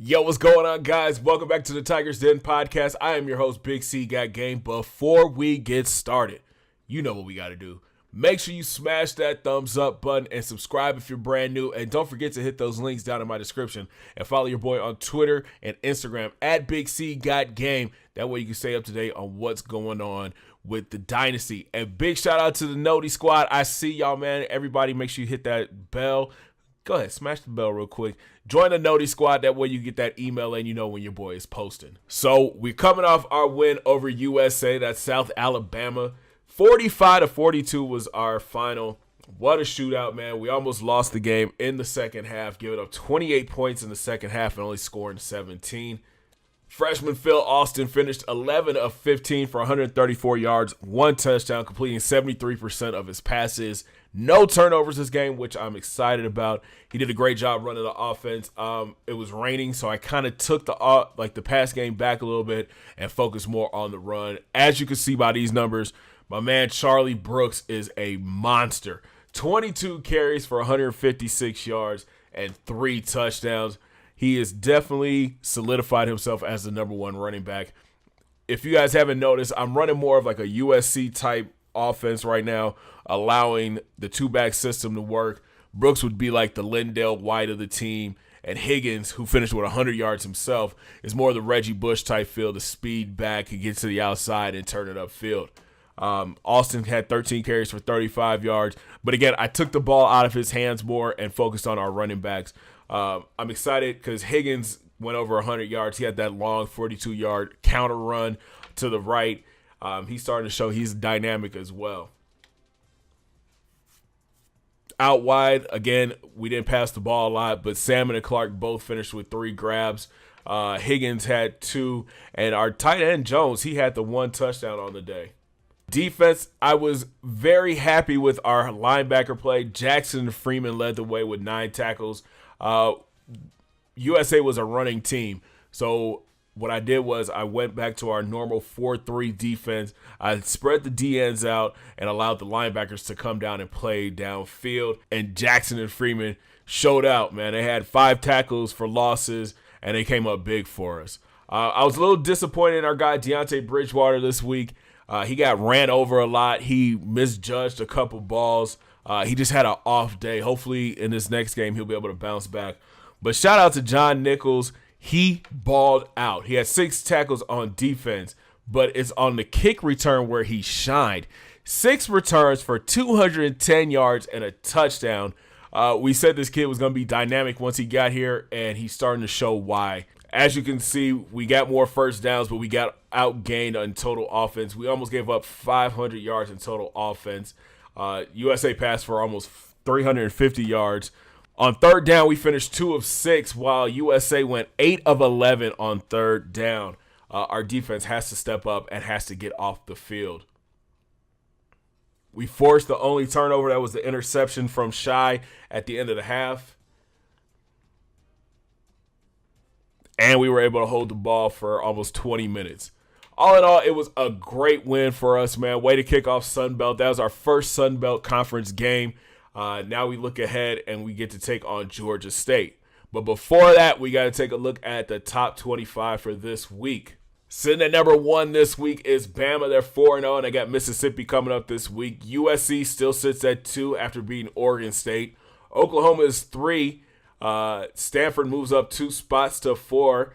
Yo, what's going on, guys? Welcome back to the Tigers Den podcast. I am your host, Big C Got Game. Before we get started, you know what we got to do. Make sure you smash that thumbs up button and subscribe if you're brand new. And don't forget to hit those links down in my description and follow your boy on Twitter and Instagram at Big C Got Game. That way you can stay up to date on what's going on with the Dynasty. And big shout out to the Noti Squad. I see y'all, man. Everybody, make sure you hit that bell. Go ahead, smash the bell real quick. Join the Noti Squad. That way you get that email and you know when your boy is posting. So we're coming off our win over USA. That's South Alabama. 45-42 was our final. What a shootout, man. We almost lost the game in the second half, giving up 28 points in the second half and only scoring 17. Freshman Phil Austin finished 11 of 15 for 134 yards, 1 touchdown, completing 73% of his passes. No turnovers this game, which I'm excited about. He did a great job running the offense. It was raining, so I kind of took the pass game back a little bit and focused more on the run. As you can see by these numbers, my man Charlie Brooks is a monster. 22 carries for 156 yards and 3 touchdowns. He has definitely solidified himself as the number one running back. If you guys haven't noticed, I'm running more of like a USC type offense right now, allowing the two-back system to work. Brooks would be like the Lindell White of the team, and Higgins, who finished with 100 yards himself, is more the Reggie Bush type feel, the speed back, he gets to the outside and turn it upfield. Austin had 13 carries for 35 yards, but again, I took the ball out of his hands more and focused on our running backs. I'm excited because Higgins went over 100 yards. He had that long 42-yard counter run to the right. He's starting to show he's dynamic as well. Out wide, again, we didn't pass the ball a lot, but Salmon and Clark both finished with 3 grabs. Higgins had 2, and our tight end Jones, he had the 1 touchdown on the day. Defense, I was very happy with our linebacker play. Jackson and Freeman led the way with 9 tackles. USA was a running team, so what I did was I went back to our normal 4-3 defense. I spread the DNs out and allowed the linebackers to come down and play downfield. And Jackson and Freeman showed out, man. They had 5 tackles for losses, and they came up big for us. I was a little disappointed in our guy Deontay Bridgewater this week. He got ran over a lot. He misjudged a couple balls. He just had an off day. Hopefully in this next game he'll be able to bounce back. But shout out to John Nichols. He balled out. He had 6 tackles on defense, but it's on the kick return where he shined. 6 returns for 210 yards and a touchdown. We said this kid was going to be dynamic once he got here, and he's starting to show why. As you can see, we got more first downs, but we got outgained on total offense. We almost gave up 500 yards in total offense. USA passed for almost 350 yards. On third down, we finished 2 of 6, while USA went 8 of 11 on third down. Our defense has to step up and has to get off the field. We forced the only turnover. That was the interception from Shy at the end of the half. And we were able to hold the ball for almost 20 minutes. All in all, it was a great win for us, man. Way to kick off Sun Belt. That was our first Sun Belt Conference game. Now we look ahead and we get to take on Georgia State. But before that, we got to take a look at the top 25 for this week. Sitting at number 1 this week is Bama. They're 4-0, and they got Mississippi coming up this week. USC still sits at 2 after beating Oregon State. Oklahoma is 3. Stanford moves up 2 spots to 4.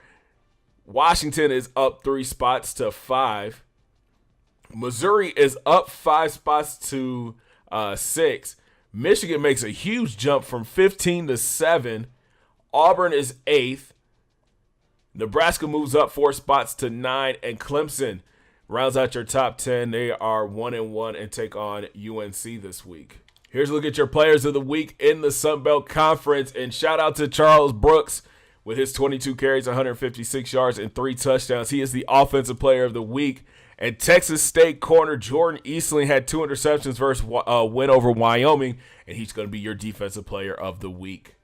Washington is up 3 spots to 5. Missouri is up 5 spots to 6. Michigan makes a huge jump from 15 to 7. Auburn is 8th. Nebraska moves up 4 spots to 9. And Clemson rounds out your top 10. They are 1-1 and take on UNC this week. Here's a look at your players of the week in the Sun Belt Conference. And shout out to Charles Brooks with his 22 carries, 156 yards, and 3 touchdowns. He is the offensive player of the week. And Texas State corner Jordan Eastling had 2 interceptions versus win over Wyoming, and he's going to be your defensive player of the week.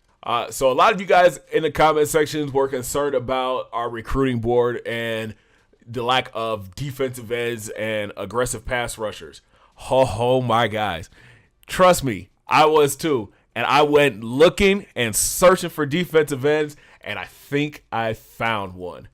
So a lot of you guys in the comment sections were concerned about our recruiting board and the lack of defensive ends and aggressive pass rushers. Oh my guys. Trust me, I was too. And I went looking and searching for defensive ends, and I think I found one.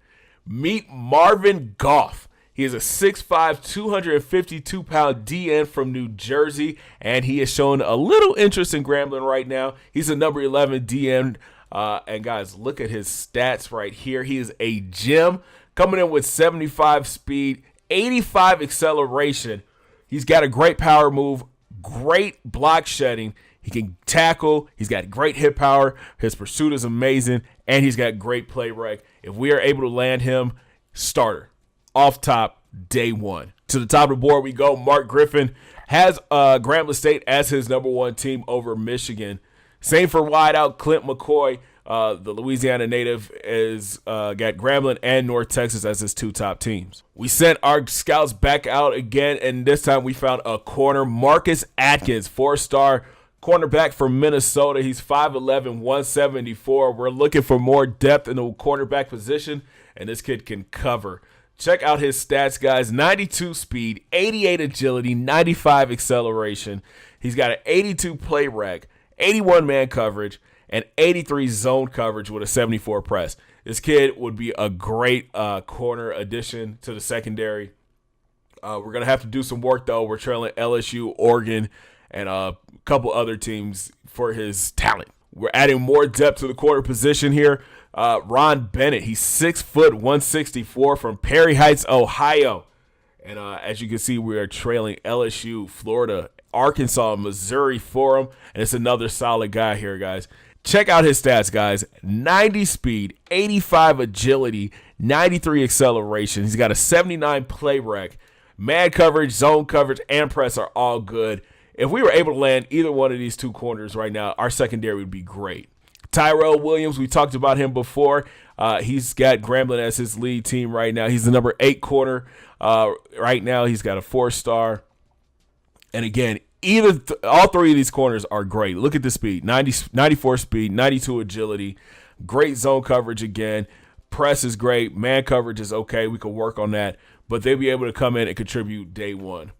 Meet Marvin Goff. He is a 6'5", 252-pound DN from New Jersey, and he is showing a little interest in Grambling right now. He's a number 11 DN, and guys, look at his stats right here. He is a gem, coming in with 75 speed, 85 acceleration. He's got a great power move, great block shedding. He can tackle. He's got great hit power. His pursuit is amazing, and he's got great play rec. If we are able to land him, starter. Off top, day one. To the top of the board we go. Mark Griffin has Grambling State as his number one team over Michigan. Same for wideout Clint McCoy. The Louisiana native is got Grambling and North Texas as his two top teams. We sent our scouts back out again, and this time we found a corner. Marcus Atkins, 4-star cornerback from Minnesota. He's 5'11", 174. We're looking for more depth in the cornerback position, and this kid can cover. Check out his stats, guys. 92 speed, 88 agility, 95 acceleration. He's got an 82 play rec, 81 man coverage, and 83 zone coverage with a 74 press. This kid would be a great corner addition to the secondary. We're going to have to do some work, though. We're trailing LSU, Oregon, and a couple other teams for his talent. We're adding more depth to the corner position here. Ron Bennett, he's 6 foot 164 from Perry Heights, Ohio. And as you can see, we are trailing LSU, Florida, Arkansas, Missouri for him. And it's another solid guy here, guys. Check out his stats, guys. 90 speed, 85 agility, 93 acceleration. He's got a 79 play rec. Man coverage, zone coverage, and press are all good. If we were able to land either one of these two corners right now, our secondary would be great. Tyrell Williams, we talked about him before. He's got Grambling as his lead team right now. He's the number 8 corner right now. He's got a 4-star. And again, all three of these corners are great. Look at the speed, 94 speed, 92 agility, great zone coverage again. Press is great. Man coverage is okay. We can work on that. But they'll be able to come in and contribute day one.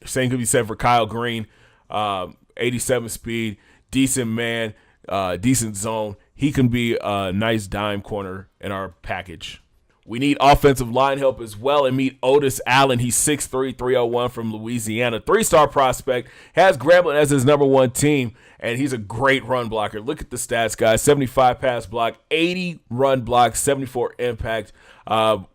Same could be said for Kyle Green, 87 speed, decent man. Decent zone. He can be a nice dime corner in our package. We need offensive line help as well, and meet Otis Allen. He's 6'3", 301 from Louisiana. 3-star prospect, has Grambling as his number one team, and he's a great run blocker. Look at the stats, guys. 75 pass block, 80 run block, 74 impact.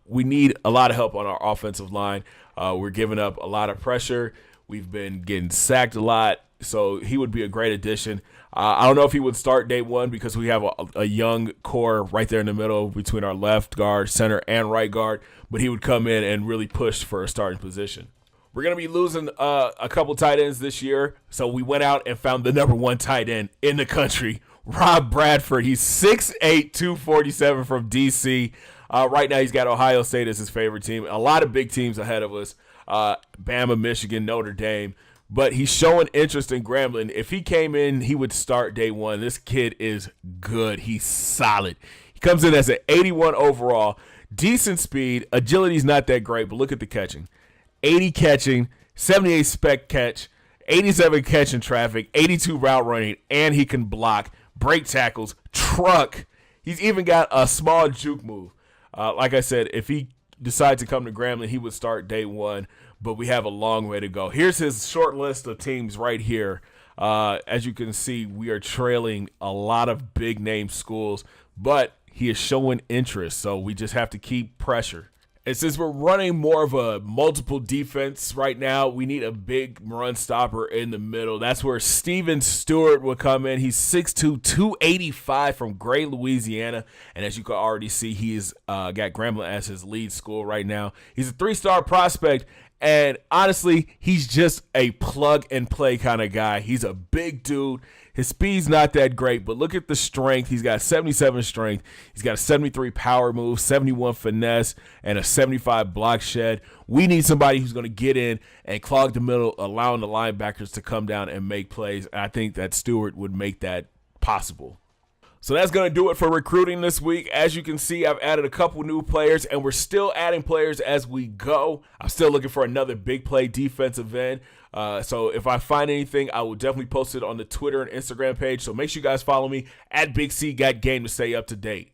We need a lot of help on our offensive line. We're giving up a lot of pressure. We've been getting sacked a lot, so he would be a great addition. I don't know if he would start day one because we have a young core right there in the middle between our left guard, center, and right guard, but he would come in and really push for a starting position. We're going to be losing a couple tight ends this year, so we went out and found the number 1 tight end in the country, Rob Bradford. He's 6'8", 247 from D.C. Right now he's got Ohio State as his favorite team. A lot of big teams ahead of us, Bama, Michigan, Notre Dame. But he's showing interest in Grambling. If he came in, he would start day one. This kid is good. He's solid. He comes in as an 81 overall. Decent speed. Agility's not that great, but look at the catching. 80 catching, 78 spec catch, 87 catch in traffic, 82 route running, and he can block, break tackles, truck. He's even got a small juke move. Like I said, if he decides to come to Grambling, he would start day one. But we have a long way to go. Here's his short list of teams right here. As you can see, we are trailing a lot of big-name schools, but he is showing interest, so we just have to keep pressure. And since we're running more of a multiple defense right now, we need a big run stopper in the middle. That's where Steven Stewart will come in. He's 6'2", 285 from Gray, Louisiana. And as you can already see, he's got Grambling as his lead school right now. He's a 3-star prospect. And honestly, he's just a plug-and-play kind of guy. He's a big dude. His speed's not that great, but look at the strength. He's got 77 strength. He's got a 73 power move, 71 finesse, and a 75 block shed. We need somebody who's going to get in and clog the middle, allowing the linebackers to come down and make plays. And I think that Stewart would make that possible. So that's going to do it for recruiting this week. As you can see, I've added a couple new players, and we're still adding players as we go. I'm still looking for another big play defensive end. So if I find anything, I will definitely post it on the Twitter and Instagram page. So make sure you guys follow me at Big C Got Game to stay up to date.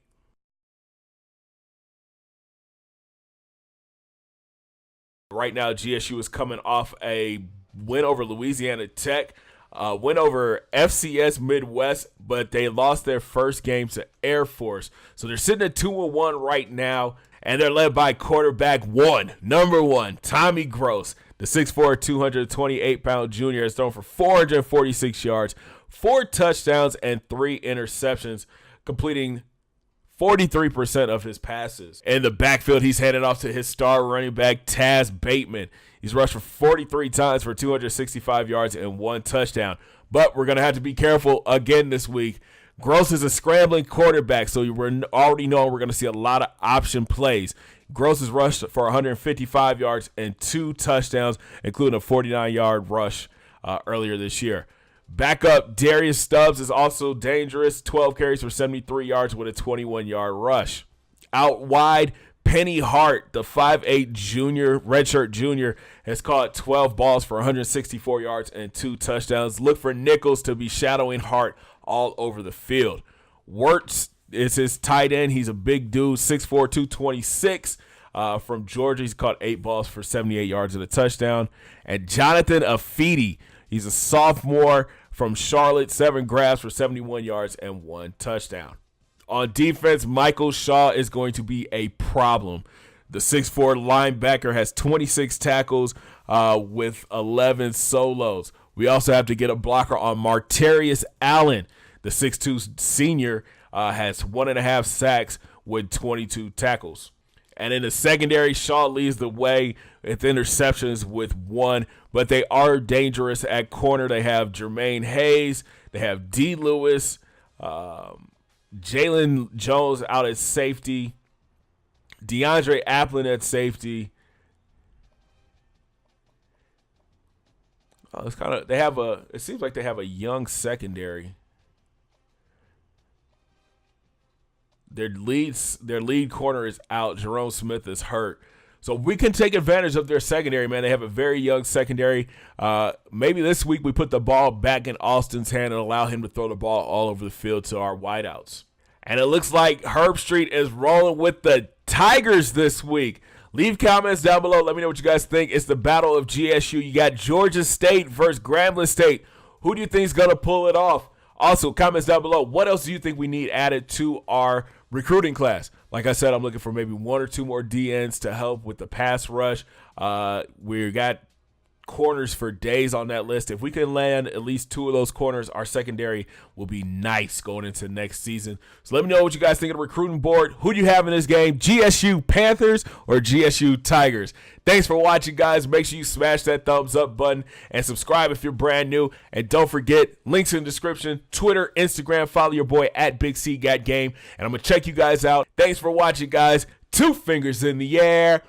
Right now, GSU is coming off a win over Louisiana Tech, win over FCS Midwest, but they lost their first game to Air Force. So they're sitting at 2-1 right now, and they're led by quarterback number one, Tommy Gross. The 6'4", 228-pound junior has thrown for 446 yards, 4 touchdowns, and 3 interceptions, completing 43% of his passes. In the backfield, he's handed off to his star running back, Taz Bateman. He's rushed for 43 times for 265 yards and 1 touchdown. But we're going to have to be careful again this week. Gross is a scrambling quarterback, so we're already knowing we're going to see a lot of option plays. Gross has rushed for 155 yards and 2 touchdowns, including a 49-yard rush earlier this year. Backup Darius Stubbs is also dangerous, 12 carries for 73 yards with a 21-yard rush. Out wide, Penny Hart, the 5'8 junior, redshirt junior, has caught 12 balls for 164 yards and 2 touchdowns. Look for Nichols to be shadowing Hart all over the field. Wirtz is his tight end. He's a big dude, 6'4", 226 from Georgia. He's caught 8 balls for 78 yards and a touchdown. And Jonathan Afidi, he's a sophomore from Charlotte, 7 grabs for 71 yards and 1 touchdown. On defense, Michael Shaw is going to be a problem. The 6'4 linebacker has 26 tackles with 11 solos. We also have to get a blocker on Martarius Allen. The 6'2 senior has 1.5 sacks with 22 tackles. And in the secondary, Shaw leads the way with interceptions with 1, but they are dangerous at corner. They have Jermaine Hayes. They have D. Lewis, Jalen Jones out at safety, DeAndre Applin at safety. It seems like they have a young secondary. Their lead corner is out. Jerome Smith is hurt. So we can take advantage of their secondary, man. They have a very young secondary. Maybe this week we put the ball back in Austin's hand and allow him to throw the ball all over the field to our wideouts. And it looks like Herb Street is rolling with the Tigers this week. Leave comments down below. Let me know what you guys think. It's the battle of GSU. You got Georgia State versus Grambling State. Who do you think is going to pull it off? Also, comments down below. What else do you think we need added to our recruiting class? Like I said, I'm looking for maybe 1 or 2 more DNs to help with the pass rush. We got corners for days on that list. If we can land at least 2 of those corners, our secondary will be nice going into next season. So let me know what you guys think of the recruiting board. Who do you have in this game? GSU Panthers or GSU Tigers? Thanks for watching, guys. Make sure you smash that thumbs up button and subscribe if you're brand new. And don't forget, links in the description, Twitter, Instagram. Follow your boy at Big C Got Game. And I'm going to check you guys out. Thanks for watching, guys. 2 fingers in the air.